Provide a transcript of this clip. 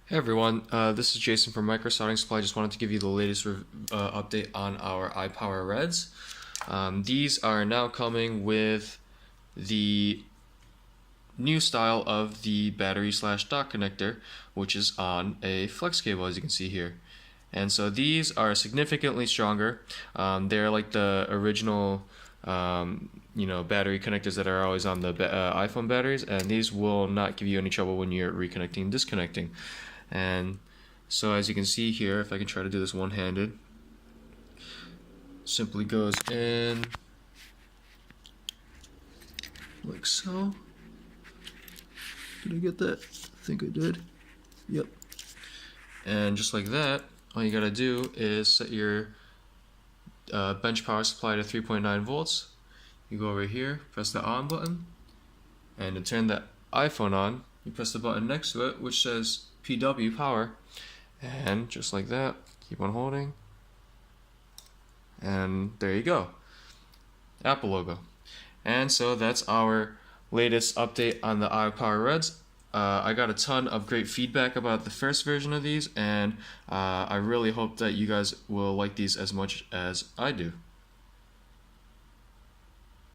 Hey everyone, this is Jason from MicroSoldering Supply. Just wanted to give you the latest update on our iPower Reds. These are now coming with the new style of the battery/dock connector, which is on a flex cable, as you can see here. And so these are significantly stronger. They're like the original battery connectors that are always on the iPhone batteries, and these will not give you any trouble when you're reconnecting and disconnecting. And so as you can see here, if I can try to do this one-handed, simply goes in like so. Did I get that? I think I did. Yep. And just like that, all you gotta do is set your bench power supply to 3.9 volts. You go over here, press the on button, and to turn the iPhone on, you press the button next to it, which says PW power, and just like that, keep on holding, and there you go, Apple logo. And so that's our latest update on the iPower Reds. I got a ton of great feedback about the first version of these, and I really hope that you guys will like these as much as I do.